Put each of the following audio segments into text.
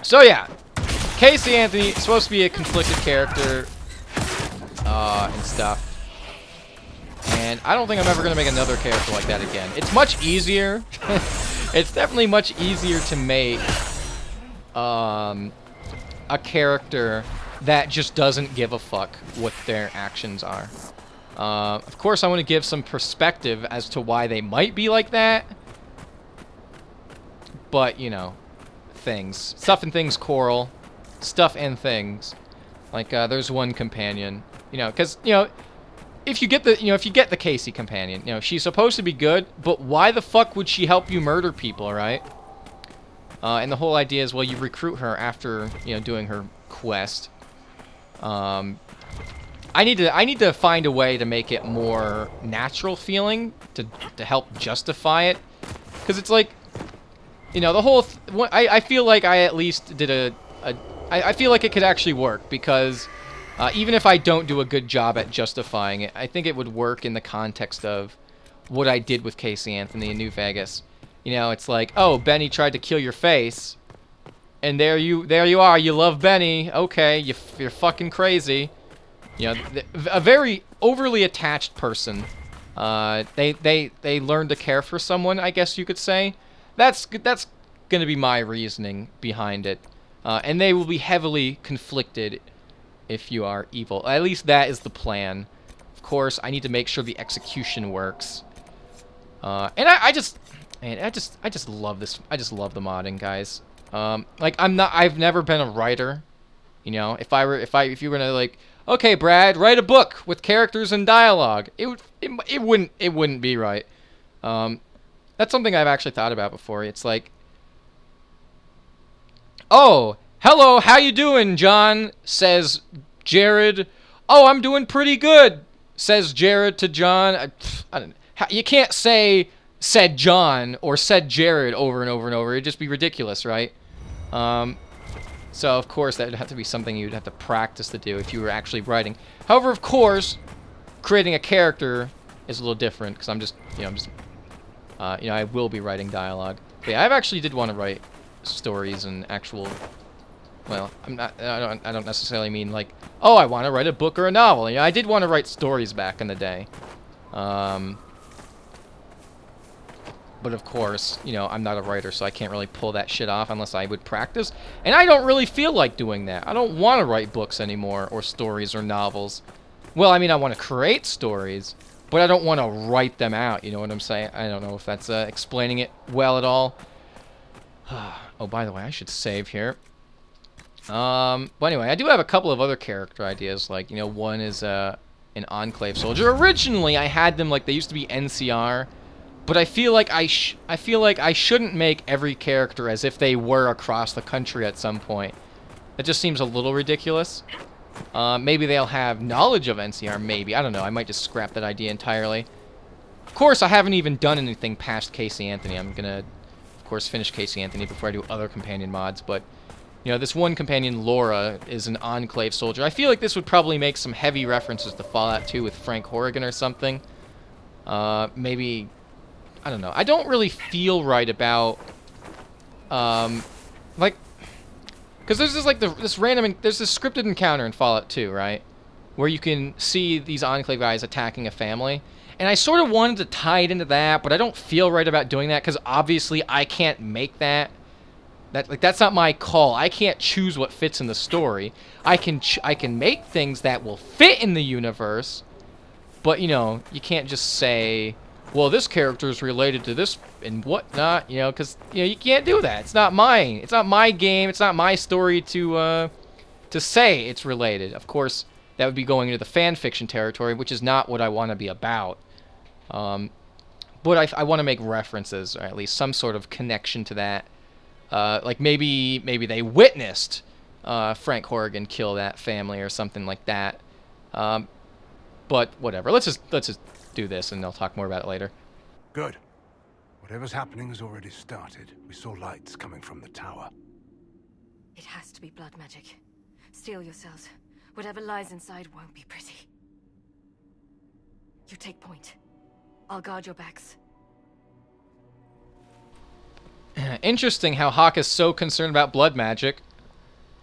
So yeah, Casey Anthony is supposed to be a conflicted character and stuff. And I don't think I'm ever going to make another character like that again. It's much easier. It's definitely much easier to make a character that just doesn't give a fuck what their actions are. Of course, I want to give some perspective as to why they might be like that. But, you know, things. Stuff and things, Coral. Stuff and things. Like, there's one companion. You know, because, you know, if you get the Casey companion, you know, she's supposed to be good, but why the fuck would she help you murder people, right? And the whole idea is, well, you recruit her after, you know, doing her quest. I need to find a way to make it more natural feeling to help justify it, because it's like, you know, the whole. I feel like I at least did I feel like it could actually work, because even if I don't do a good job at justifying it, I think it would work in the context of what I did with Casey Anthony in New Vegas. You know, it's like, oh, Benny tried to kill your face, and there you are. You love Benny. Okay, you're fucking crazy. You know, a very overly attached person. They learn to care for someone, I guess you could say. That's gonna be my reasoning behind it, and they will be heavily conflicted if you are evil. At least that is the plan. Of course, I need to make sure the execution works. And I just love this. I just love the modding, guys. Like I've never been a writer. You know, if you were gonna like, okay, Brad, write a book with characters and dialogue, it wouldn't be right. That's something I've actually thought about before. It's like, oh, hello, how you doing, John? Says Jared. Oh, I'm doing pretty good, says Jared to John. I don't know. You can't say said John or said Jared over and over and over. It'd just be ridiculous, right? So, of course, that would have to be something you'd have to practice to do if you were actually writing. However, of course, creating a character is a little different, because I will be writing dialogue. But yeah, I actually did want to write stories and actual. Well, I don't necessarily mean like, oh, I want to write a book or a novel. Yeah, I did want to write stories back in the day. But of course, you know, I'm not a writer, so I can't really pull that shit off unless I would practice. And I don't really feel like doing that. I don't want to write books anymore, or stories, or novels. Well, I mean, I want to create stories, but I don't want to write them out. You know what I'm saying? I don't know if that's explaining it well at all. Oh, by the way, I should save here. But anyway, I do have a couple of other character ideas. Like, you know, one is an Enclave soldier. Originally, I had them like they used to be NCR. But I feel like I shouldn't make every character as if they were across the country at some point. That just seems a little ridiculous. Maybe they'll have knowledge of NCR, maybe. I don't know. I might just scrap that idea entirely. Of course, I haven't even done anything past Casey Anthony. I'm gonna, of course, finish Casey Anthony before I do other companion mods. But, you know, this one companion, Laura, is an Enclave soldier. I feel like this would probably make some heavy references to Fallout 2 with Frank Horrigan or something. Maybe... I don't know. I don't really feel right about, like, because there's this, like, there's this scripted encounter in Fallout 2, right? Where you can see these Enclave guys attacking a family. And I sort of wanted to tie it into that, but I don't feel right about doing that, because obviously I can't make that. That's not my call. I can't choose what fits in the story. I can make things that will fit in the universe, but, you know, you can't just say, well, this character is related to this and whatnot, you know, because, you know, you can't do that. It's not mine. It's not my game. It's not my story to say it's related. Of course, that would be going into the fan fiction territory, which is not what I want to be about. But I want to make references, or at least some sort of connection to that. Like maybe they witnessed Frank Horrigan kill that family or something like that. But whatever. Let's just do this, and I'll talk more about it later. Good. Whatever's happening has already started. We saw lights coming from the tower. It has to be blood magic. Steel yourselves. Whatever lies inside won't be pretty. You take point. I'll guard your backs. Interesting how Hawke is so concerned about blood magic.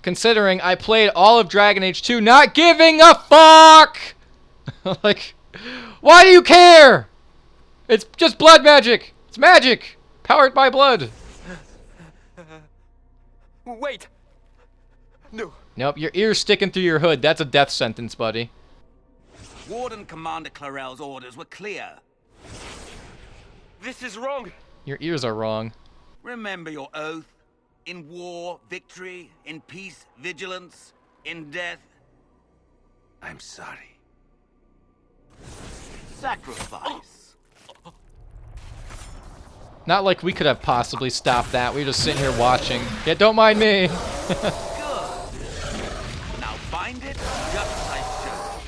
Considering I played all of Dragon Age 2 not giving a fuck! Like, why do you care? It's just blood magic. It's magic. Powered by blood. Wait! No. Nope, your ear's sticking through your hood. That's a death sentence, buddy. Warden Commander Clarel's orders were clear. This is wrong! Your ears are wrong. Remember your oath. In war, victory. In peace, vigilance. In death, I'm sorry. sacrifice. Not like we could have possibly stopped that. We were just sitting here watching. Yeah, don't mind me. Good. Now bind it just as I showed.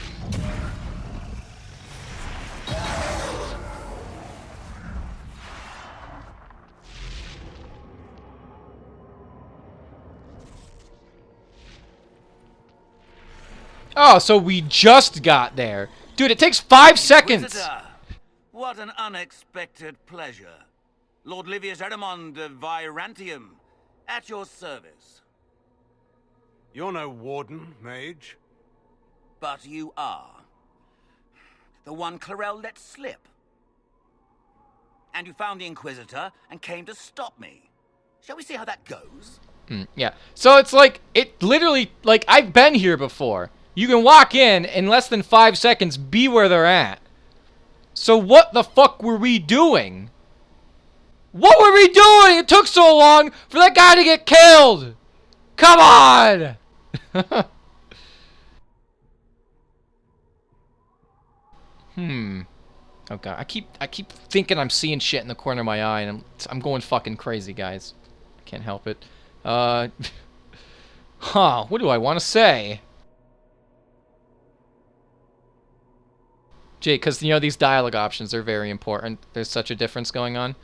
Oh, so we just got there. Dude, it takes 5 seconds. Inquisitor, what an unexpected pleasure. Lord Livius Erimond of Virantium, at your service. You're no warden, mage. But you are. The one Clarel let slip. And you found the Inquisitor and came to stop me. Shall we see how that goes? Yeah. So it's like, it literally, like, I've been here before. You can walk in less than 5 seconds, be where they're at. So what the fuck were we doing? What were we doing? It took so long for that guy to get killed. Come on. Oh god, I keep thinking I'm seeing shit in the corner of my eye, and I'm going fucking crazy, guys. I can't help it. What do I want to say? Jake, because, you know, these dialogue options are very important. There's such a difference going on.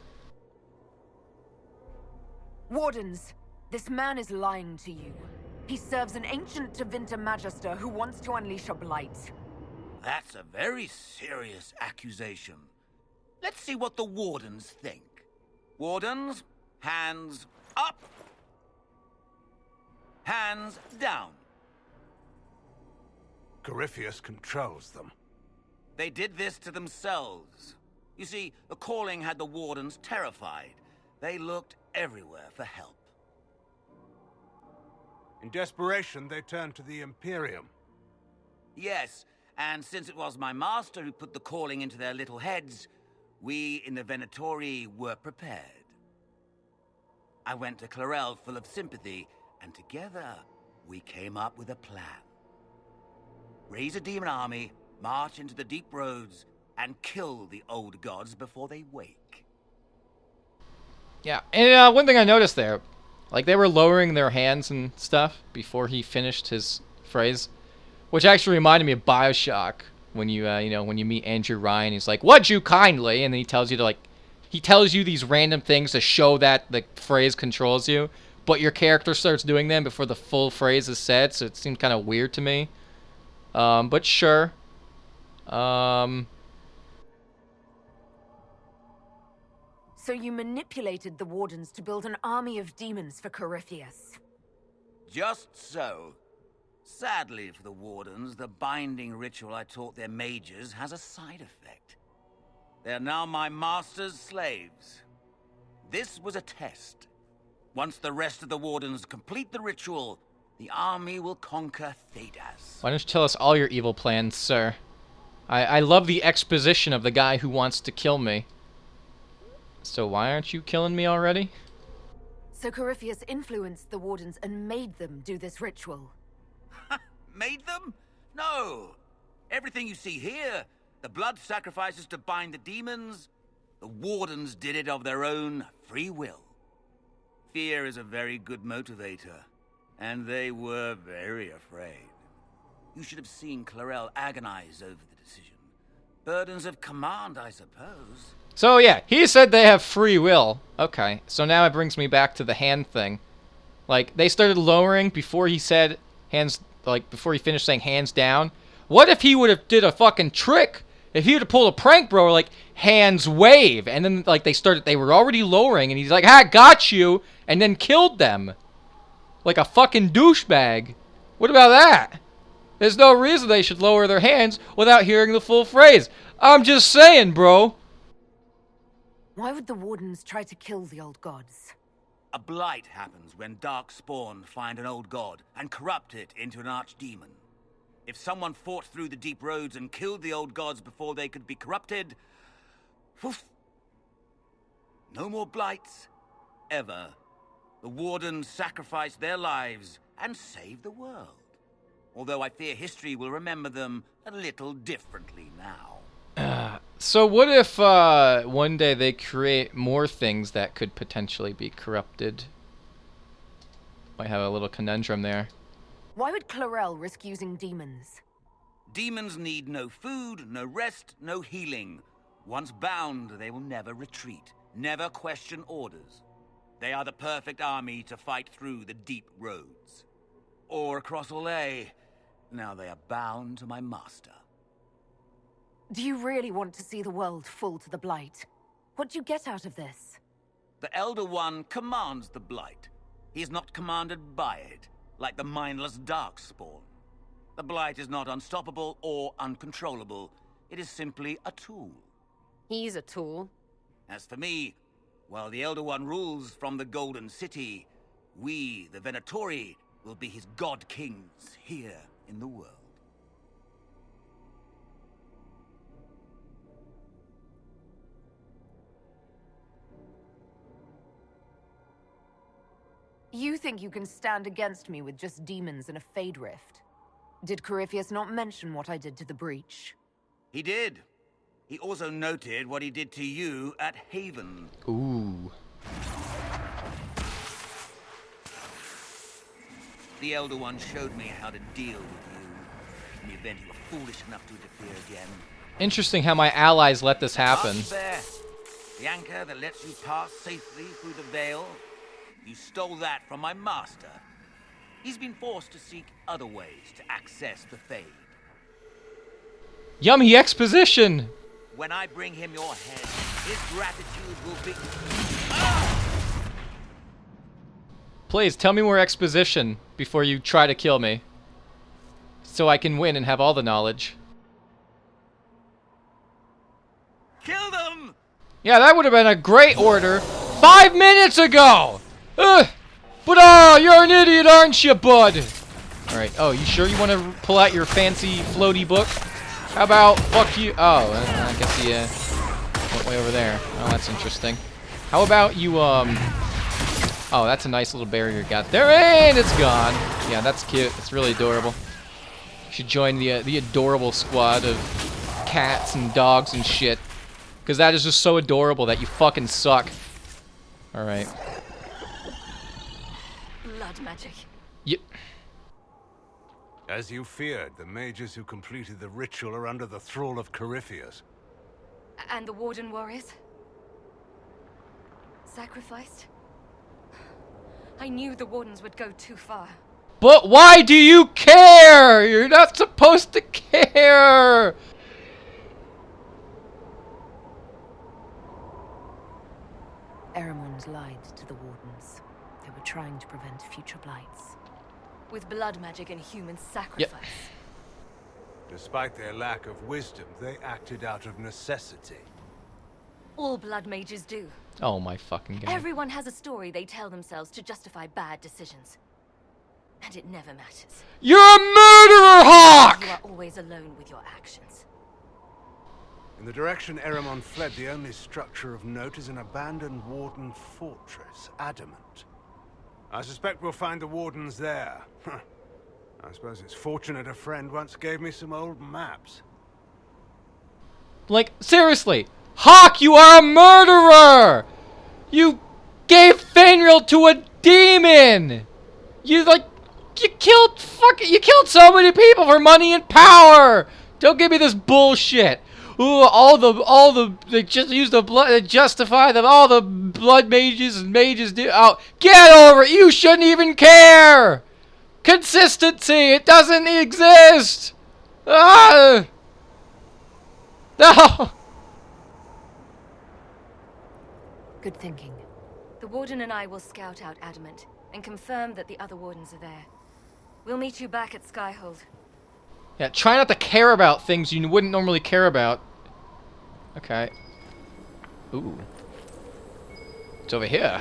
Wardens, this man is lying to you. He serves an ancient Tevinter Magister who wants to unleash a blight. That's a very serious accusation. Let's see what the Wardens think. Wardens, hands up. Hands down. Corypheus controls them. They did this to themselves. You see, the calling had the Wardens terrified. They looked everywhere for help. In desperation, they turned to the Imperium. Yes, and since it was my master who put the calling into their little heads, we in the Venatori were prepared. I went to Clarel full of sympathy, and together we came up with a plan. Raise a demon army, march into the deep roads, and kill the old gods before they wake. Yeah, and one thing I noticed there, like, they were lowering their hands and stuff before he finished his phrase, which actually reminded me of BioShock, when you, when you meet Andrew Ryan, he's like, "Would you kindly?" And then he tells you to, like, he tells you these random things to show that the phrase controls you, but your character starts doing them before the full phrase is said, so it seemed kind of weird to me. But sure. So you manipulated the Wardens to build an army of demons for Corypheus. Just so. Sadly for the Wardens, the binding ritual I taught their mages has a side effect. They are now my master's slaves. This was a test. Once the rest of the Wardens complete the ritual, the army will conquer Thedas. Why don't you tell us all your evil plans, sir? I love the exposition of the guy who wants to kill me. So why aren't you killing me already? So Corypheus influenced the Wardens and made them do this ritual. Made them? No. Everything you see here, the blood sacrifices to bind the demons, the Wardens did it of their own free will. Fear is a very good motivator, and they were very afraid. You should have seen Clarel agonize over the decision. Burdens of command, I suppose. So yeah, he said they have free will. Okay, so now it brings me back to the hand thing. Like, they started lowering before he said hands, like, before he finished saying hands down. What if he would have did a fucking trick? If he would have pulled a prank, bro, like, hands wave, and then, like, they were already lowering, and he's like, "Ha, got you," and then killed them. Like a fucking douchebag. What about that? There's no reason they should lower their hands without hearing the full phrase. I'm just saying, bro. Why would the Wardens try to kill the old gods? A blight happens when dark spawn find an old god and corrupt it into an archdemon. If someone fought through the deep roads and killed the old gods before they could be corrupted, woof, no more blights, ever. The Wardens sacrificed their lives and saved the world. Although I fear history will remember them a little differently now. So what if one day they create more things that could potentially be corrupted? Might have a little conundrum there. Why would Clarel risk using demons? Demons need no food, no rest, no healing. Once bound, they will never retreat, never question orders. They are the perfect army to fight through the deep roads. Or across Olay. Now they are bound to my master. Do you really want to see the world fall to the Blight? What do you get out of this? The Elder One commands the Blight. He is not commanded by it, like the mindless Darkspawn. The Blight is not unstoppable or uncontrollable. It is simply a tool. He's a tool. As for me, while the Elder One rules from the Golden City, we, the Venatori, will be his god kings here in the world. You think you can stand against me with just demons and a Fade Rift? Did Corypheus not mention what I did to the Breach? He did. He also noted what he did to you at Haven. Ooh. The Elder One showed me how to deal with you, in the event you were foolish enough to interfere again. Interesting how my allies let this happen. Up there, the anchor that lets you pass safely through the veil. You stole that from my master. He's been forced to seek other ways to access the Fade. Yummy exposition! When I bring him your head, his gratitude will be... Please, tell me more exposition before you try to kill me. So I can win and have all the knowledge. Kill them! Yeah, that would have been a great order 5 minutes ago! Ugh! But oh, you're an idiot, aren't you, bud? Alright, oh, you sure you want to pull out your fancy floaty book? How about fuck you? Oh, I guess he went way over there. Oh, that's interesting. How about you, oh, that's a nice little barrier you got there, and it's gone. Yeah, that's cute. It's really adorable. You should join the adorable squad of cats and dogs and shit. Because that is just so adorable that you fucking suck. Alright. Blood magic. Yep. As you feared, the mages who completed the ritual are under the thrall of Corypheus. And the Warden warriors? Sacrificed? I knew the Wardens would go too far. But why do you care? You're not supposed to care! Eremon's lied to the Wardens. They were trying to prevent future blights. With blood magic and human sacrifice. Despite their lack of wisdom, they acted out of necessity. All blood mages do. Oh my fucking god. Everyone has a story they tell themselves to justify bad decisions. And it never matters. You're a murderer, Hawke! You are always alone with your actions. In the direction Eremon fled, the only structure of note is an abandoned Warden fortress, Adamant. I suspect we'll find the Wardens there. I suppose it's fortunate a friend once gave me some old maps. Like, seriously, Hawke, you are a murderer! You gave Fainriel to a demon! You killed so many people for money and power! Don't give me this bullshit! Ooh, they just use the blood to justify them. All the blood mages and mages do. Oh, get over it! You shouldn't even care! Consistency! It doesn't exist! Ah! No! Good thinking. The Warden and I will scout out Adamant. and confirm that the other wardens are there. We'll meet you back at Skyhold. Yeah, try not to care about things you wouldn't normally care about. Okay. Ooh. It's over here.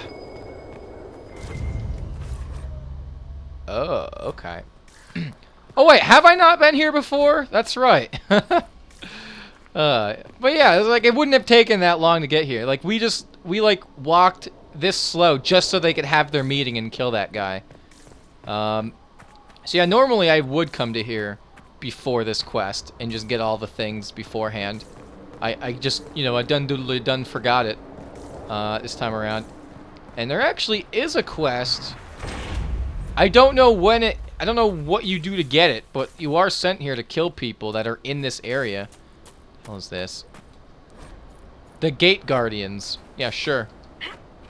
Oh, okay. Oh wait, have I not been here before? That's right. But yeah, it's like it wouldn't have taken that long to get here. Like we like walked this slow just so they could have their meeting and kill that guy. So yeah, normally I would come to here before this quest and just get all the things beforehand. I just, you know, I done forgot it this time around. And there actually is a quest. I don't know what you do to get it, but you are sent here to kill people that are in this area. What is this? The Gate Guardians. Yeah, sure.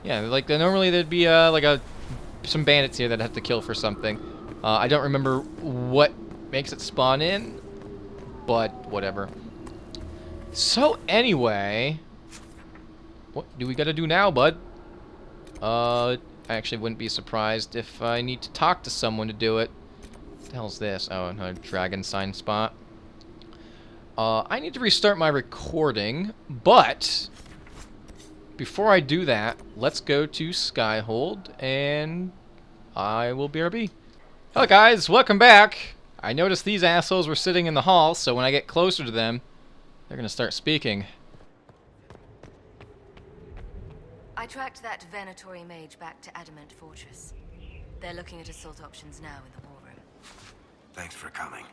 Yeah, like normally there'd be some bandits here that have to kill for something. I don't remember what makes it spawn in, but whatever. So anyway, what do we gotta do now, bud? I actually wouldn't be surprised if I need to talk to someone to do it. What the hell's this? Oh, another dragon sign spot. I need to restart my recording, but before I do that, let's go to Skyhold, and I will BRB. Hello guys, welcome back. I noticed these assholes were sitting in the hall, so when I get closer to them, they're gonna start speaking. I tracked that Venatori mage back to Adamant Fortress. They're looking at assault options now in the war room. Thanks for coming.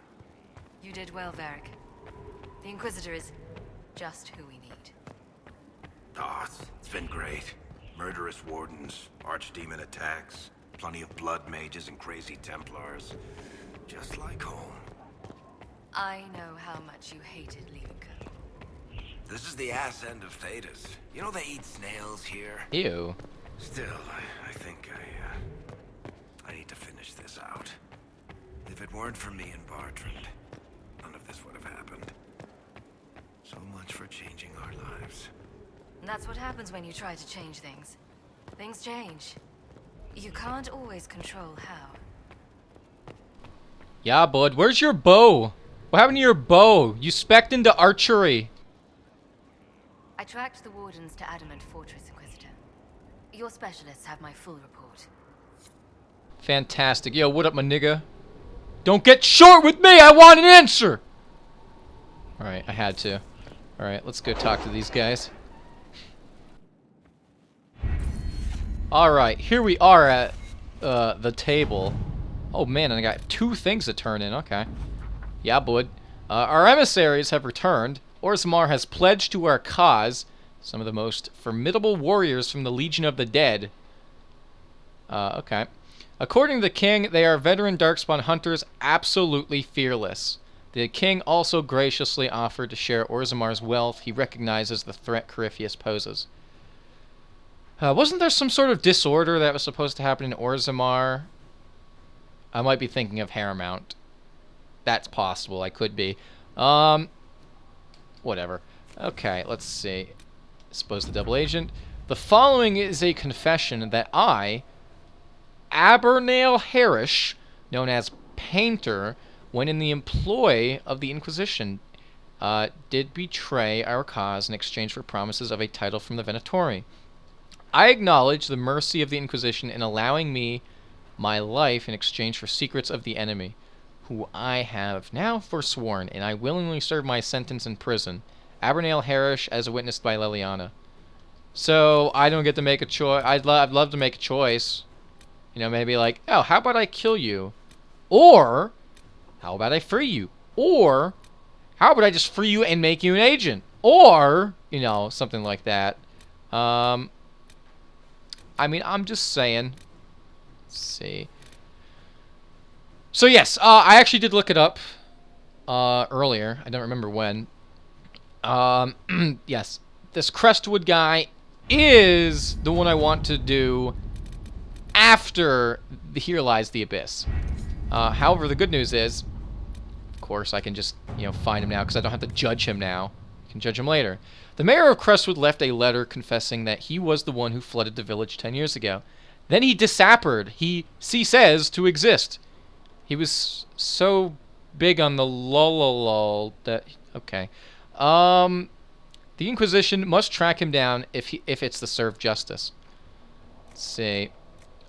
You did well, Varric. The Inquisitor is just who we need. Oh, it's been great. Murderous wardens, archdemon attacks, plenty of blood mages and crazy Templars. Just like home. I know how much you hated leaving Colonel. This is the ass end of Thedas. You know they eat snails here? Ew. Still, I think I need to finish this out. If it weren't for me and Bartrand, none of this would have happened. So much for changing our lives. And that's what happens when you try to change things. Things change. You can't always control how. Yeah, bud. Where's your bow? What happened to your bow? You spec'd into archery. I tracked the wardens to Adamant Fortress, Inquisitor. Your specialists have my full report. Fantastic. Yo, what up, my nigga? Don't get short with me! I want an answer! Alright, I had to. Alright, let's go talk to these guys. Alright, here we are at the table. Oh man, and I got 2 things to turn in. Okay. Yeah, bud. Our emissaries have returned. Orzammar has pledged to our cause some of the most formidable warriors from the Legion of the Dead. Okay. According to the king, they are veteran Darkspawn hunters, absolutely fearless. The king also graciously offered to share Orzammar's wealth. He recognizes the threat Corypheus poses. Wasn't there some sort of disorder that was supposed to happen in Orzammar? I might be thinking of Haramount. That's possible. I could be. Whatever. Okay, let's see. Suppose the double agent. The following is a confession that I, Abernail Harish, known as Painter, when in the employ of the Inquisition, did betray our cause in exchange for promises of a title from the Venatori. I acknowledge the mercy of the Inquisition in allowing me my life in exchange for secrets of the enemy, who I have now forsworn, and I willingly serve my sentence in prison. Abernail Harish, as witnessed by Leliana. So, I don't get to make a choice. I'd love to make a choice. You know, maybe like, oh, how about I kill you? Or, how about I free you? Or, how about I just free you and make you an agent? Or, you know, something like that. I mean, I'm just saying. Let's see. So yes, I actually did look it up earlier. I don't remember when. Yes, this Crestwood guy is the one I want to do after Here Lies the Abyss. However, the good news is, of course, I can just, you know, find him now because I don't have to judge him now. I can judge him later. The mayor of Crestwood left a letter confessing that he was the one who flooded the village 10 years ago. Then he disappeared. He says to exist. He was so big on the lol that okay. The Inquisition must track him down if it's to serve justice. Let's see.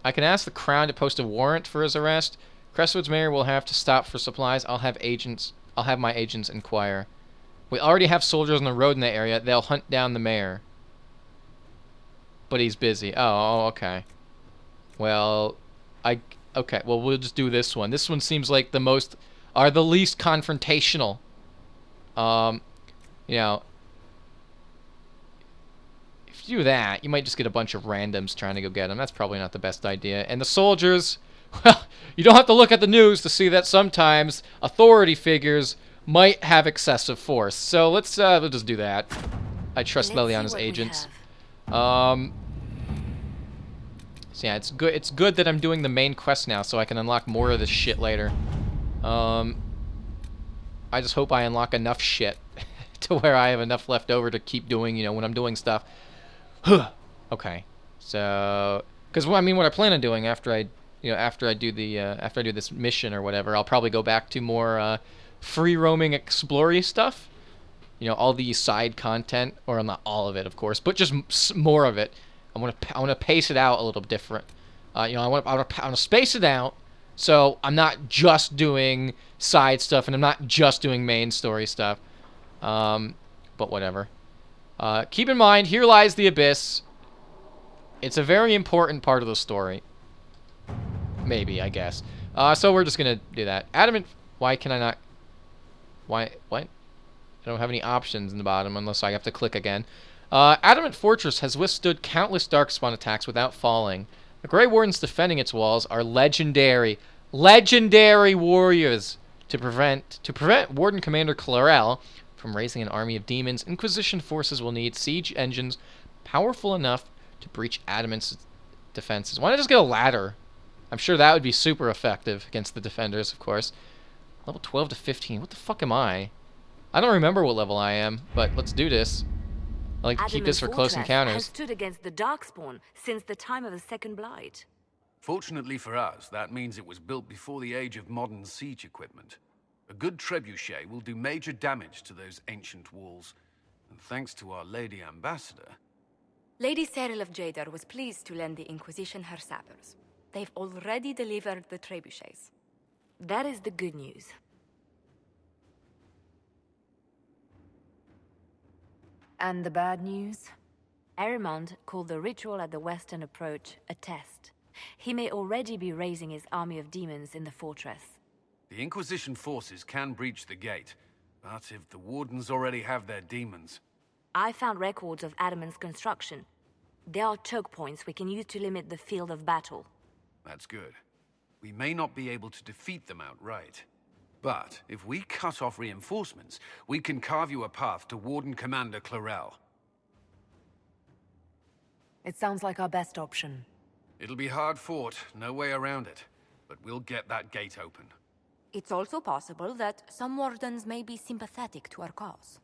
I can ask the Crown to post a warrant for his arrest. Crestwood's mayor will have to stop for supplies. I'll have my agents inquire. We already have soldiers on the road in the area. They'll hunt down the mayor. But he's busy. Oh, okay. Well, okay. Well, we'll just do this one. This one seems like the least confrontational. You know, if you do that, you might just get a bunch of randoms trying to go get him. That's probably not the best idea. And the soldiers, well, you don't have to look at the news to see that sometimes authority figures might have excessive force. So let's just do that. I trust Leliana's agents. So yeah, it's good. It's good that I'm doing the main quest now, so I can unlock more of this shit later. I just hope I unlock enough shit to where I have enough left over to keep doing, you know, when I'm doing stuff. Okay, so because I mean, what I plan on doing after I do this mission or whatever, I'll probably go back to more free roaming, exploring stuff. You know, all the side content, or not all of it, of course, but just more of it. I want to pace it out a little different. You know, I want to space it out so I'm not just doing side stuff and I'm not just doing main story stuff. But whatever. Keep in mind, here lies the abyss. It's a very important part of the story. Maybe, I guess. So we're just gonna do that. Adamant. Why can I not? Why? What? I don't have any options in the bottom unless I have to click again. Adamant Fortress has withstood countless Darkspawn attacks without falling. The Grey Wardens defending its walls are legendary warriors. To prevent Warden Commander Clarel from raising an army of demons, Inquisition forces will need siege engines powerful enough to breach Adamant's defenses. Why not just get a ladder? I'm sure that would be super effective against the defenders, of course. Level 12 to 15. What the fuck am I? I don't remember what level I am, but let's do this. I like to keep this for close encounters. Has stood against the Darkspawn since the time of the Second Blight. Fortunately for us, that means it was built before the age of modern siege equipment. A good trebuchet will do major damage to those ancient walls. And thanks to our Lady Ambassador... Lady Cyril of Jadar was pleased to lend the Inquisition her sappers. They've already delivered the trebuchets. That is the good news. And the bad news? Arimond called the ritual at the western approach a test. He may already be raising his army of demons in the fortress. The Inquisition forces can breach the gate, but if the Wardens already have their demons... I found records of Adamant's construction. There are choke points we can use to limit the field of battle. That's good. We may not be able to defeat them outright. But if we cut off reinforcements, we can carve you a path to Warden Commander Clarel. It sounds like our best option. It'll be hard fought, no way around it. But we'll get that gate open. It's also possible that some Wardens may be sympathetic to our cause.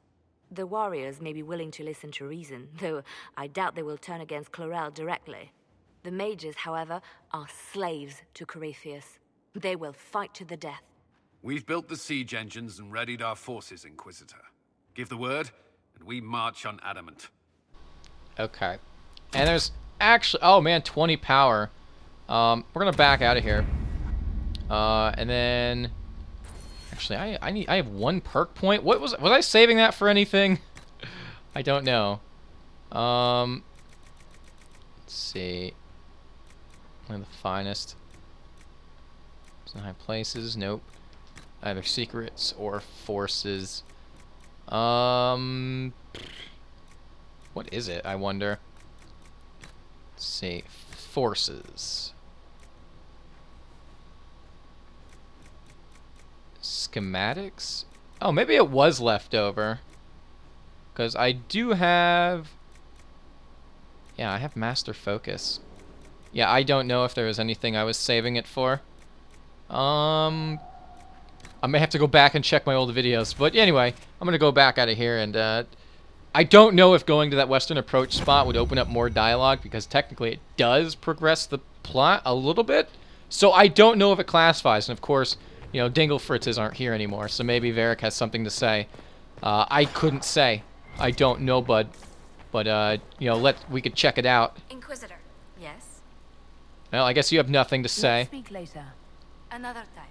The warriors may be willing to listen to reason, though I doubt they will turn against Clarel directly. The mages, however, are slaves to Corypheus. They will fight to the death. We've built the siege engines and readied our forces, Inquisitor. Give the word, and we march on Adamant. Okay. And there's actually... Oh, man, 20 power. We're going to back out of here. And then... Actually, I have 1 perk point. What was I saving that for anything? I don't know. Let's see. One of the finest. Some high places. Nope. Either secrets or forces. What is it? I wonder. Let's see. Forces. Schematics? Oh, maybe it was left over. Because I do have... Yeah, I have Master Focus. Yeah, I don't know if there was anything I was saving it for. I may have to go back and check my old videos. But anyway, I'm going to go back out of here. And I don't know if going to that Western Approach spot would open up more dialogue. Because technically it does progress the plot a little bit. So I don't know if it classifies. And of course, you know, Dingle Fritzes aren't here anymore. So maybe Varric has something to say. I couldn't say. I don't know, bud. But, you know, we could check it out. Inquisitor. Yes? Well, I guess you have nothing to say. Let's speak later. Another time.